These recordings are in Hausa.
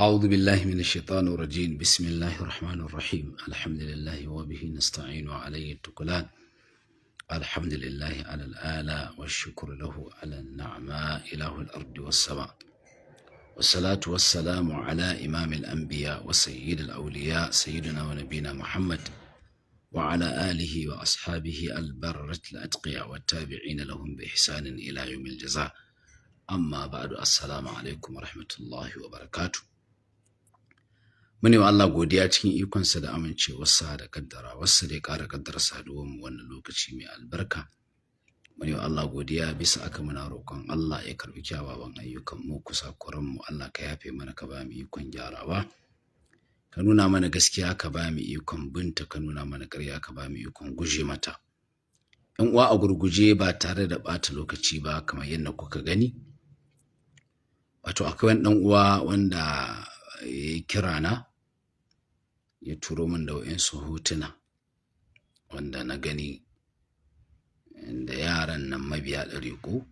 أعوذ بالله من الشيطان الرجيم بسم الله الرحمن الرحيم الحمد لله وبه نستعين وعليه التكلان الحمد لله على الآلاء والشكر له على النعماء إله الأرض والسماء والصلاة والسلام على إمام الأنبياء وسيد الأولياء سيدنا ونبينا محمد وعلى آله وأصحابه البررة الأتقياء والتابعين لهم بإحسان إلى يوم الجزاء amma ba'du assalamu alaikum warahmatullahi wabarakatuh. Mune wa Allah godiya cikin ikonsa da amincewarsa da kaddara wasa da ya ƙara kaddara saduwar mu wannan lokaci mai albarka. Mune wa Allah godiya bisa aka muna roƙon Allah ya karbi kyawawan ayyukan mu kusakuran mu Allah ka yafe mana ka ba mu ikon gyarawa. Ka nuna mana gaskiya ka ba mu ikon binta ka nuna mana ƙarya ka ba mu ikon guje mata. Yan uwa a gurguje ba tare da ɓata lokaci ba kamar yadda kuka gani. Wato akwai wani ɗan uwa wanda ya kira na ya turo min da waɗansu hotuna wanda na gani da yaran nan mabiya ɗariƙo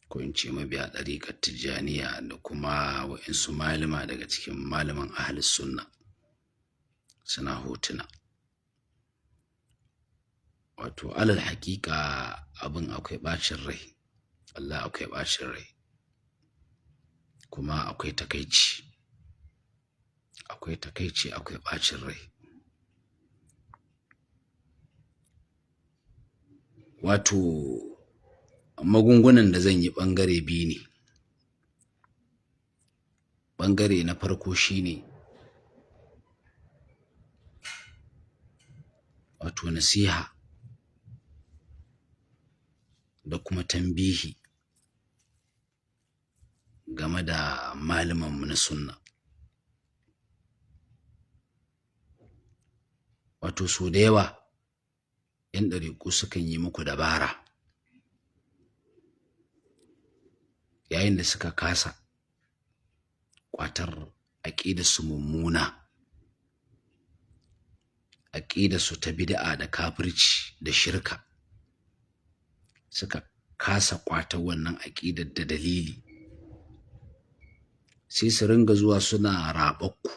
ko in ce mabiya ɗariƙar Tijjaniya da kuma waɗansu malama daga cikin malaman ahlus sunna suna hotuna. Wato alal haƙiƙa abin akwai ɓacin rai, Allah akwai ɓacin rai. Kuma akwai takaici akwai ɓacin rai. Wato magungunan da zan yi ɓangare biyu ne. Ɓangare na farko shine wato nasiha da kuma tambihi game da malamanmu na sunna. Wato so da yawa ‘yan ɗariƙu sukan yi muku dabara yayin da suka kasa ƙwatar aƙidarsu mummuna, aƙidarsu ta bid'a da kafirci da shirka, suka kasa ƙwatar wannan aƙidar da dalili, sai su ringa zuwa suna raɓanku.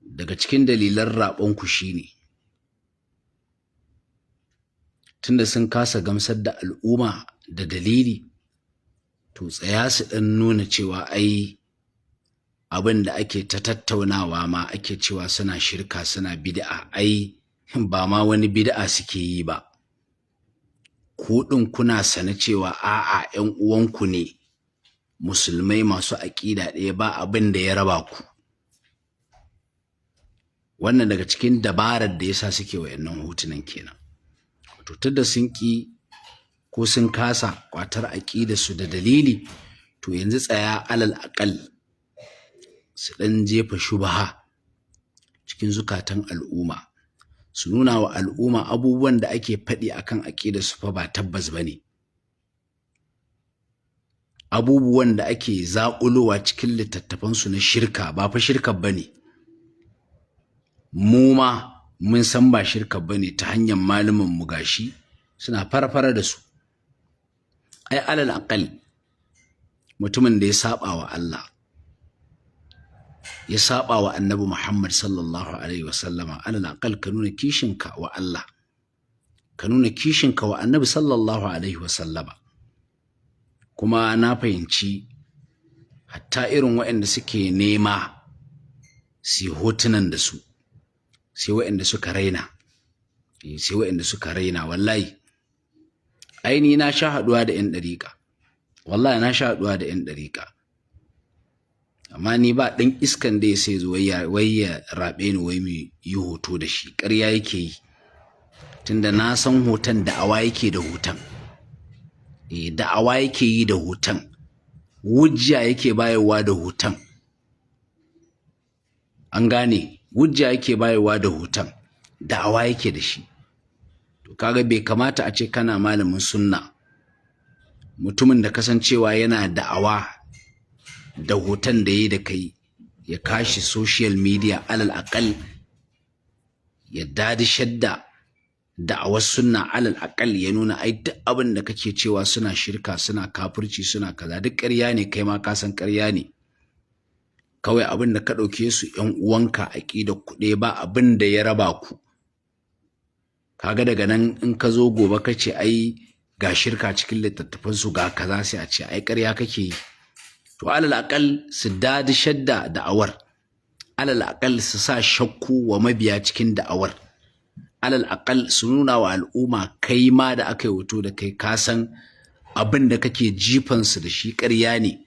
Daga cikin dalilan raɓanku shine tunda sun kasa gamsar da al'umma da dalili, to tsaya su ɗan nuna cewa ai abin da ake ta tattaunawa ma ake cewa suna shirka suna bid'a ai ba ma wani bid'a suke yi ba. Ku ɗin kuna sane cewa a'a ‘yan uwanku ne musulmai masu aƙida ɗaya ba abin da ya raba ku. Wannan daga cikin dabarar da yasa suke wayannan hotunan kenan. Wato tunda sun ƙi ko sun kasa ƙwatar aƙidarsu da dalili, to yanzu tsaya alal aƙal su ɗan jefa shubha cikin zukatan al'umma, su nuna wa al'umma abubuwan da ake faɗi akan aƙidarsu fa ba tabbas bane. Abubuwan da ake zaƙulowa cikin littattafansu na shirka ba fa shirka bane. Mu ma mun san ba shirka bane ta hanyar malaman mu gashi suna farfara da su. Ai alal aqal mutumin da ya saba wa Allah, ya saba wa Annabi Muhammad sallallahu alaihi wasallama, alal aqal ka nuna kishinka wa Allah, ka nuna kishinka wa Annabi sallallahu alaihi wasallama. Kuma na fahimci hatta irin waɗanda suke nema su hotunan da su sai waɗanda suka raina, wallahi aini na sha haɗuwa da 'yan ɗariƙa, wallahi na sha haɗuwa da 'yan ɗariƙa, amma ni ba ɗan iskan da ya sai zo wai ya raɓe ni wai mu yi hoto da shi. Ƙarya yake yi, tunda na san hoton da'awa yake da hoton. Da'awa yake yi da hoton, wujja yake bayarwa da hoton. An gane, wujja yake bayarwa da hoton, da'awa yake da shi. To kaga bai kamata a ce kana malamin sunna, mutumin da kasancewa yana da'awa da hoton da yayi da kai ya kashi social media alal aqal ya dadishar da da'awar sunna alal aqal ya nuna ai duk abin da kake cewa suna shirka suna kafirci suna kaza duk ƙarya ne, kai ma ka san ƙarya ne. Kawai abin da ka ɗauke su ƴan uwanka aƙidar ku ɗaya, ba abin da ya raba ku. Kaga daga nan in ka zo gobe ka ce ai ga shirka cikin littattafan su ga kaza, sai a ce ai ƙarya kake yi. To alal aqal su dadi shadda da'awar, alal aqal su sa shakku wa mabiya cikin da'awar, alal aqal su nuna wa al'umma kai ma da aka yi hoto da kai ka san abin da kake jifansu da shi ƙarya ne.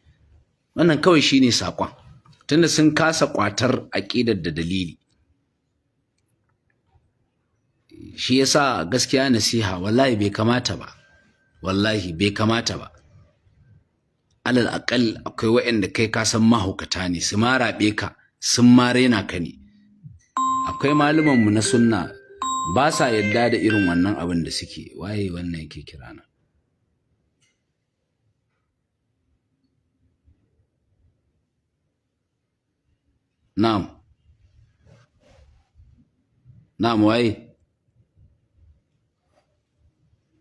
Wannan kawai shine saƙon, tunda sun kasa ƙwatar aƙidar da dalili. Shi yasa gaskiya nasiha wallahi bai kamata ba, wallahi bai kamata ba. Alal aqal akwai waɗanda kai ka san mahaukata ne, su ma raɓe ka, sun ma raina ka ne. Akwai malumanmu na sunna ba sa yadda da irin wannan abin da suke. Waye wannan yake kirana? Na'am. Na'am, waye?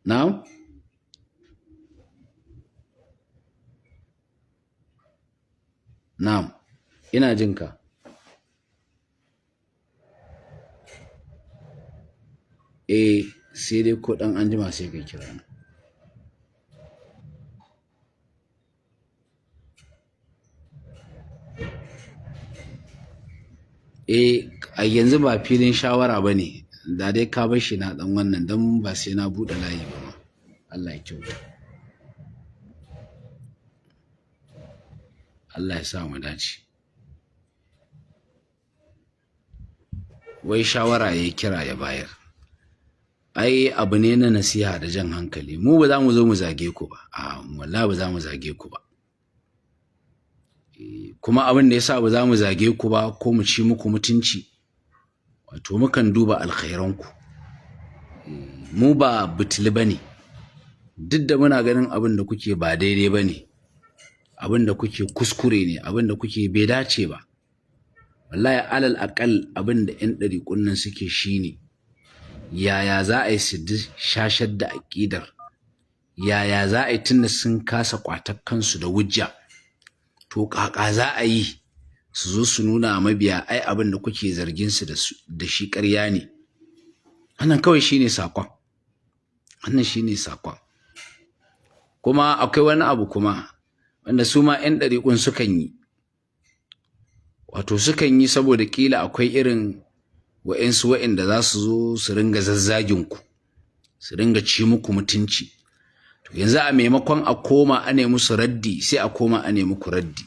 Na'am? Na'am, ina jin ka. Sai dai ko ɗan anjima sai ka kira ni. A yanzu ba filin shawara ba ne, da dai ka bar shi na ɗan wannan don ba sai na buɗe layi ba ma. Allah ya kyauta. Allah ya sa mu dace. Wai shawara ya kira ya bayar. Ai abu ne na nasiha da jan hankali. Mu ba za mu zo mu zage ku ba. Wallahi ba za mu zage ku ba. Kuma abin da yasa ba za mu zage ku ba ko mu ci muku mutunci, wato mukan duba alkhairanku. Mu ba butuli bane. Duk da muna ganin abin da kuke ba daidai bane, abin da kuke kuskure ne, abin da kuke bai dace ba. Wallahi alal aqal abin da ƴan ɗariƙun nan suke shine yaya za a yi su shashar da aƙidar, yaya za a yi tunda sun kasa ƙwatar kansu da wujja, to ƙaƙa za a yi su zo su nuna mabiya ai abin da kuke zargin su da shi ƙarya ne. Wannan kawai shine saƙon, wannan shine saƙon. Kuma akwai wani abu kuma wanda su ma ƴan ɗariƙun sukan yi, wato sukan yi saboda ƙila akwai irin wa'insu wa'inda za su zo su ringa zazzagin ku, su ringa ci muku mutunci. To yanzu a maimakon a koma a nemi musu raddi, sai a koma a nemi muku raddi.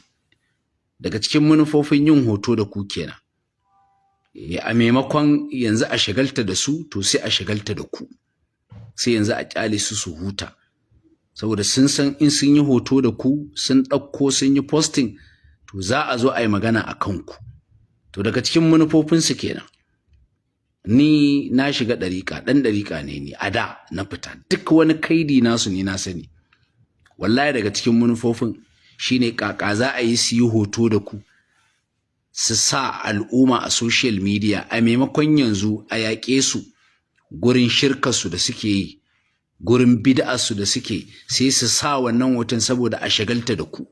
Daga cikin manufofin yin hoto da ku kenan. A maimakon yanzu a shagalta da su, to sai a shagalta da ku. Sai yanzu a ƙyale su su huta. Saboda sun san in sun yi hoto da ku, sun ɗauko sun yi posting, to za a zo a yi magana a kanku. To daga cikin manufofinsu kenan. Ni na shiga ɗariƙa, ɗan ɗariƙa ne ni, a da na fita. Duk wani kaidi nasu ne na sani. Wallahi daga cikin manufofin shine ƙaƙa za a yi su yi hoto da ku, su sa al'umma a social media, a maimakon yanzu a yaƙe su gurin shirkarsu da suke yi, gurin bid'arsu da suke, sai su sa wannan hoton saboda a shagalta da ku.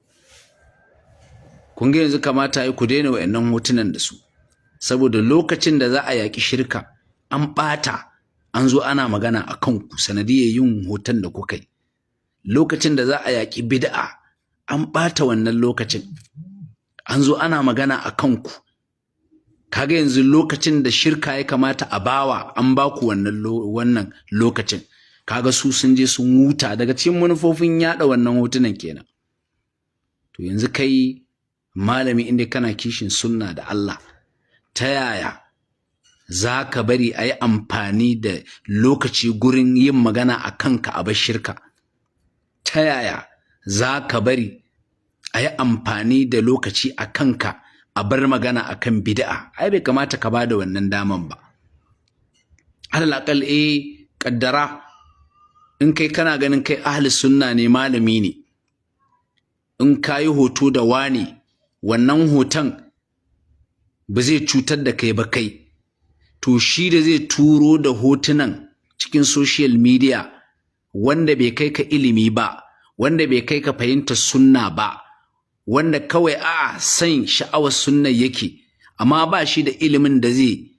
Kun ga yanzu kamata yi ku daina wa'annan hotunan da su, saboda lokacin da za a yaƙi shirka an ɓata, an zo ana magana a kanku sanadiyyar yin hoton da kuka yi. Lokacin da za a yaƙi bid'a an ɓata wannan lokacin, an zo ana magana a kanku. Kaga yanzu lokacin da shirka ya kamata a bawa, an baku wannan lokacin. Kaga su sun je sun huta. Daga cikin manufofin yaɗa wannan hotunan kenan. To yanzu kai malami inda kana kishin sunna da Allah, ta yaya za ka bari a yi amfani da lokaci gurin yin magana a kanka a bar shirka? Ta yaya za ka bari a yi amfani da lokaci a kanka a bar magana a kan bid'a? Ai bai kamata ka ba da wannan daman ba. Alal aqal kaddara in kai kana ganin kai ahli sunna ne, malami ne, in ka yi hoto da wani, wannan hoton ba zai cutar da kai ba kai, to shi da zai turo da hotunan cikin social media wanda bai kai ka ilimi ba, wanda bai kai ka fahimtar sunna ba, wanda kawai san sha'awar sunna yake amma ba shi da ilimin da zai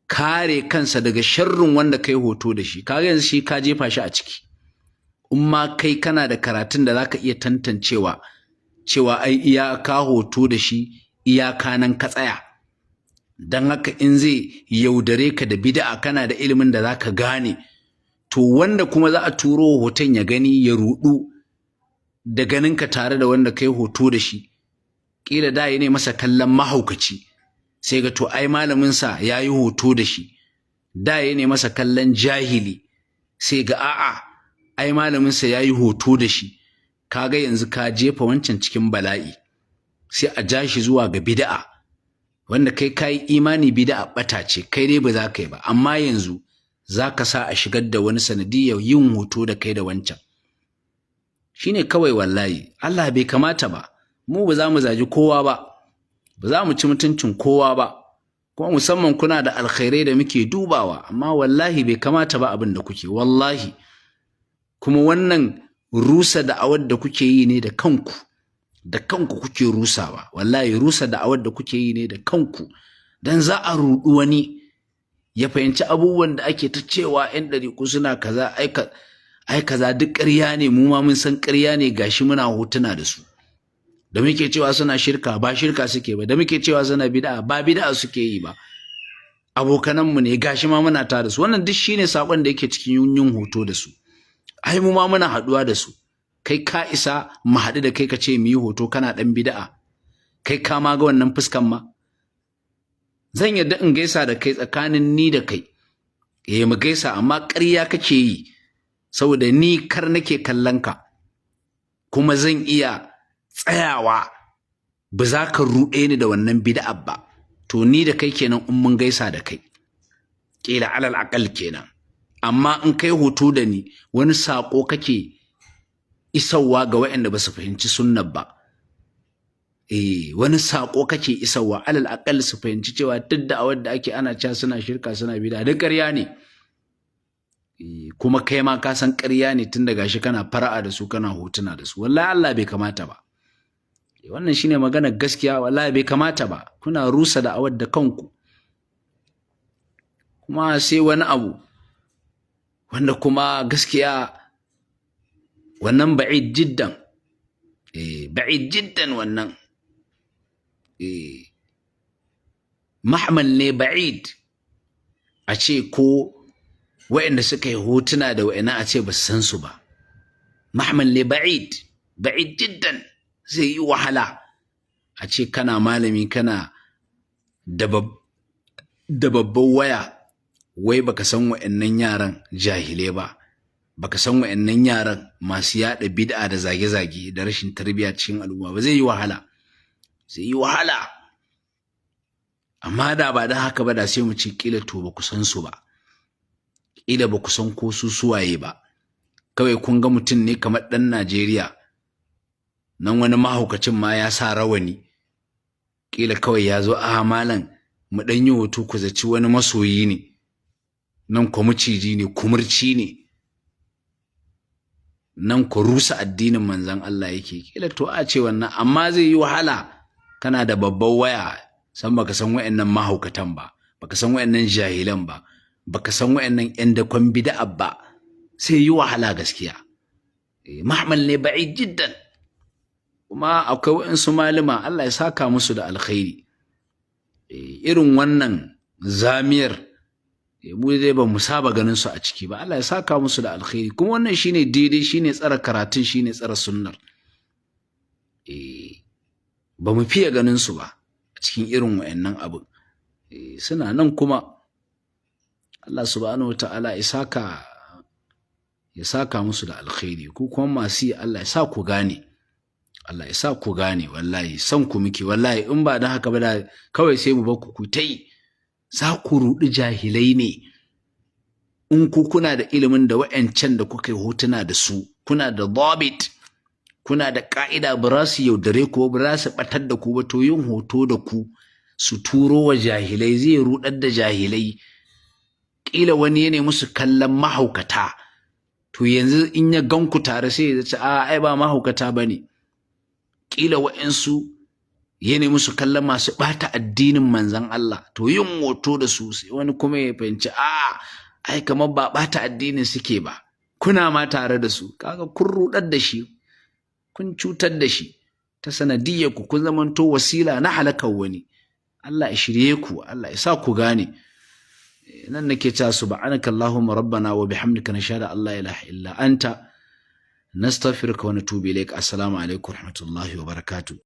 kare kansa daga sharrin wanda kai hoto da shi, kaga yanzu shi ka jefa shi a ciki. In ma kai kana da karatun da zaka iya tantancewa cewa ai iyaka hoto da shi iyaka nan ka tsaya, dan haka in zai yaudare ka da bid'a kana da ilimin da zaka gane, to wanda kuma za a turo hoton ya gani ya rudu da ganinka tare da wanda kai hoto da shi, kila da ya ne masa kallon mahaukaci sai ga to ai malamin sa yayi hoto da shi, da ya ne masa kallon jahili sai ga ai malamin sa yayi hoto da shi, kaga yanzu ka jefa wancan cikin bala'i, sai a ja shi zuwa ga bid'a wanda kai imani bid'a bata ce, kai dai ba za ka yi ba, amma yanzu za ka sa a shigar da wani sanadiyar yin hoto da kai da wancan. Shine kawai wallahi, Allah bai kamata ba, mu ba za mu zagi kowa ba, ba za mu ci mutuncin kowa ba, kuma musamman kuna da alkhairai da muke dubawa, amma wallahi bai kamata ba abin da kuke, wallahi. Kuma wannan rusa da'awar da kuke yi ne da kanku kuke rusawa, wallahi rusa da'awar da kuke yi ne da kanku, dan za a rudu wani ya fahimci abubuwan da ake ta cewa 'yan ɗariƙu suna kaza ai kaza duk ƙarya ne, mu ma mun san ƙarya ne, gashi muna hotuna da su, da muke cewa suna shirka ba shirka suke ba, da muke cewa suna bid'a ba bid'a suke yi ba, abokananmu ne gashi ma muna tare da su. Wannan duk shine sakon da yake cikin yin hoto da su. Ai mu ma muna haɗuwa da su, kai ka isa mu haɗu da kai ka ce mu yi hoto kana ɗan bid'a, kai ka ma ga wannan fuskan ma? Zan yarda in gaisa da kai tsakanin ni da kai, mu gaisa, amma ƙarya kake yi saboda ni kar nake kallon ka, kuma zan iya tsayawa ba za ka ruɗe ni da wannan bid'a ba, to ni da kai kenan in mun gaisa da kai ƙila alal aƙal kenan. Amma in kai hoto da ni wani saƙo kake isarwa ga waɗanda ba su fahimci sunnar ba, wani saƙo kake isarwa alal aƙal su fahimci cewa duk da awar da ake ana cewa suna shirka suna bid'a duk ƙarya ne, kuma kai ma ka san ƙarya ne tun da gashi kana fara'a da su kana hotuna da su. Wallahi Allah bai kamata ba, wannan shine maganar gaskiya, wallahi bai kamata ba, kuna rusa da awar da kanku. Kuma sai wani abu wanda kuma gaskiya wannan ba'id jiddan, ba'id jiddan, wannan mahmal ne ba'id a ce ko wa'anda suka yi hotuna da wa'ina a ce ba su san su ba, mahmal ne ba'id jiddan. Zai yi wahala a ce kana malami kana da babban waya wai baka san wa'annan yaran jahilai ba, baka san wa'annan yaran masu yada bid'a da zage-zage da rashin tarbiyya cikin al'umma ba. Zai yi wahala. Amma da ba da haka ba da sai mu ce kila to ba ku san su ba, kila ba ku san ko su suwaye ba, kawai kun ga mutum ne kamar ɗan Najeriya, nan wani mahaukacin ma ya sa rawani, kila kawai ya zo malam mu ɗan yi hoto ku zaci wani masoyi ne, nan ku maciji ne, kumurci ne, nan ku rusa addinin manzon Allah yake, kila to a ce wannan. Amma zai yi wahala kana da babban waya san baka san wayannan mahaukatan ba, baka san wayannan jahilan ba, baka san wayannan ƴan dakon bid'a ba, sai yi wahala gaskiya. Mahmal ne ba'id jiddan. Kuma akwai wayansu malama Allah ya saka musu da alkhairi, irin wannan zamiyar mu dai ba mu saba ganin su a ciki ba, Allah ya saka musu da alkhairi. Kuma wannan shine daidai, shine tsara karatun, shine tsara sunnar. Ba mu fiye ganin su ba a cikin irin wayannan abu, suna nan. Kuma Allah subhanahu wataala ya saka musu da alkhairi. Ku kuma masu yi Allah ya sa ku gane, Allah ya sa ku gane, wallahi san ku muke, wallahi in ba da haka ba da kawai sai mu bar ku ta yi. Za ku ruɗi jahilai ne in ku kuna da ilimin da wa'ancan da kuka yi hotuna da su, kuna da dabit, kuna da ƙa'ida, ba za su yaudare ku ba za su ɓatar da ku ba. To yin hoto da ku su turo wa jahilai zai ruɗar da jahilai ƙila wani ya musu kallon mahaukata, to yanzu in ya ganku tare sai ya ce a ai ba mahaukata bane. Ƙila wa'insu ya musu kallon masu ɓata addinin manzon Allah, to yin hoto da su sai wani kuma ya fahimci a ai kamar ba ɓata addinin suke ba, kuna ma tare da su, kaga kun ruɗar da shi, kun cutar da shi ta sanadiyyar ku, kun zamanto wasila na halakar wani. Allah ya shirye ku, Allah ya sa ku gane. nan nake cewa subhanaka allahumma rabbana wa bihamdika nashhadu an la ilaha illa anta nastaghfiruka wa natubu ilaik. Assalamu alaikum wa rahmatullahi wa barakatuh.